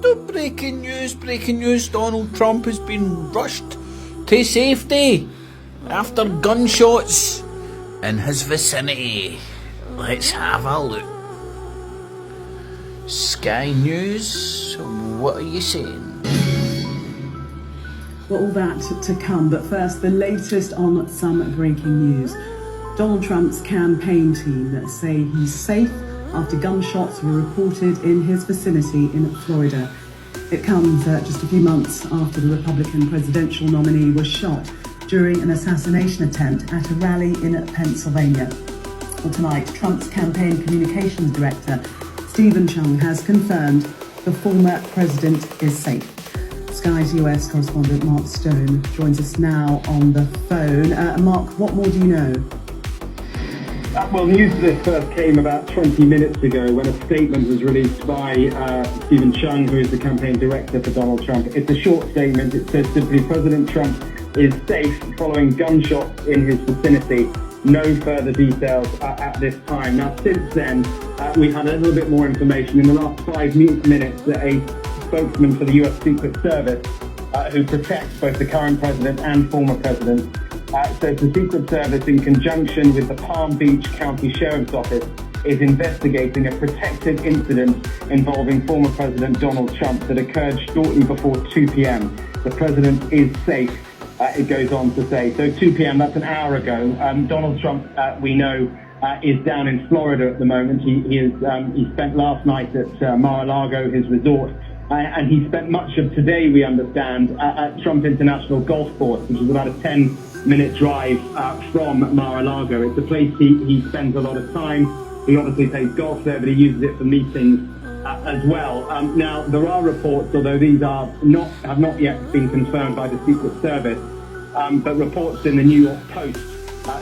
breaking news. Donald Trump has been rushed to safety after gunshots in his vicinity. Let's have a look. Sky News, what are you saying? Well, all that to come, but first, the latest on some breaking news. Donald Trump's campaign team say he's safe after gunshots were reported in his vicinity in Florida. It comes just a few months after the Republican presidential nominee was shot during an assassination attempt at a rally in Pennsylvania. Well, tonight, Trump's campaign communications director, Stephen Chung, has confirmed the former president is safe. Sky's US correspondent Mark Stone joins us now on the phone. Mark, what more do you know? Well, news of this first came about 20 minutes ago when a statement was released by Stephen Chung, who is the campaign director for Donald Trump. It's a short statement. It says simply, President Trump is safe following gunshots in his vicinity. No further details at this time. Now, since then, we've had a little bit more information. In the last 5 minutes, a spokesman for the US Secret Service, who protects both the current president and former president, says the Secret Service, in conjunction with the Palm Beach County Sheriff's Office, is investigating a protected incident involving former President Donald Trump that occurred shortly before 2 p.m. The president is safe, it goes on to say. So 2 p.m., that's an hour ago. Donald Trump, we know, is down in Florida at the moment. He spent last night at Mar-a-Lago, his resort, and he spent much of today, we understand, at Trump International Golf Course, which is about a 10-minute drive from Mar-a-Lago. It's a place he spends a lot of time. He obviously plays golf there, but he uses it for meetings as well. Now, there are reports, although these have not yet been confirmed by the Secret Service, but reports in the New York Post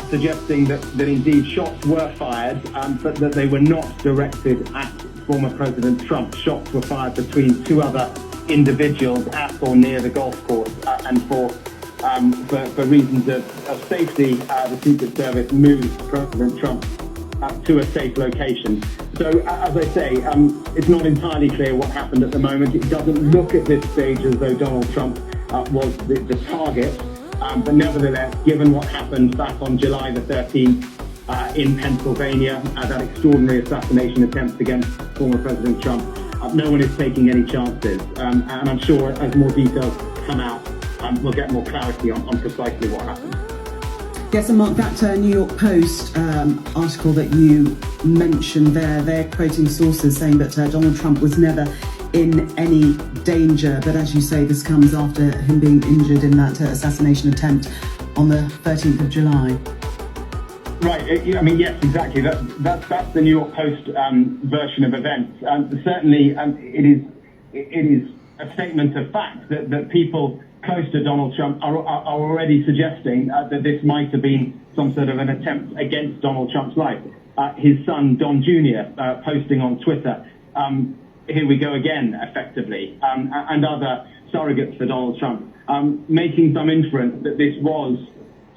suggesting that indeed shots were fired, but that they were not directed at former President Trump. Shots were fired between two other individuals at or near the golf course, and for reasons of safety, the Secret Service moved President Trump to a safe location. So, as I say, it's not entirely clear what happened at the moment. It doesn't look at this stage as though Donald Trump was the target, but nevertheless, given what happened back on July the 13th in Pennsylvania, that extraordinary assassination attempt against former President Trump, no one is taking any chances. And I'm sure as more details come out, we'll get more clarity on precisely what happened. Yes, and Mark, that New York Post article that you mentioned there, they're quoting sources saying that Donald Trump was never in any danger. But as you say, this comes after him being injured in that assassination attempt on the 13th of July. Right. I mean, yes, exactly. That's the New York Post version of events. Certainly, it is a statement of fact that people close to Donald Trump are already suggesting that this might have been some sort of an attempt against Donald Trump's life. His son, Don Jr., posting on Twitter, here we go again, effectively, and other surrogates for Donald Trump, making some inference that this was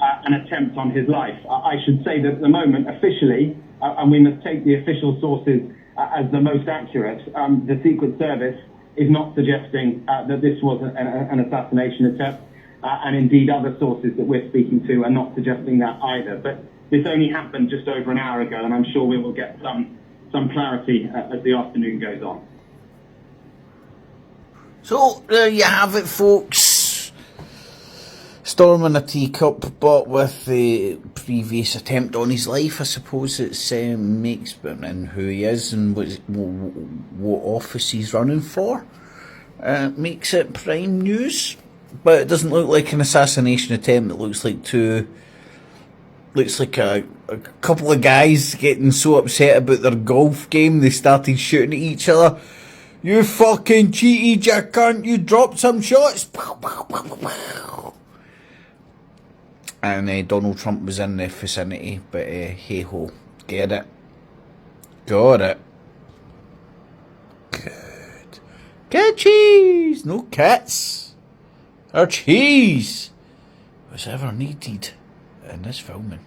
an attempt on his life. I should say that at the moment, officially, and we must take the official sources as the most accurate, the Secret Service is not suggesting that this was an assassination attempt, and indeed other sources that we're speaking to are not suggesting that either. But this only happened just over an hour ago, and I'm sure we will get some clarity as the afternoon goes on. So there you have it, folks. Storm in a teacup, but with the previous attempt on his life. I suppose it's makes and who he is and what office he's running for. Makes it prime news, but it doesn't look like an assassination attempt. It looks like a couple of guys getting so upset about their golf game they started shooting at each other. You fucking cheated, you cunt! You dropped some shots. Pow, pow, pow, pow, pow. And Donald Trump was in the vicinity, but hey ho, get it, got it. Good cheese, no cats or cheese was ever needed in this filming.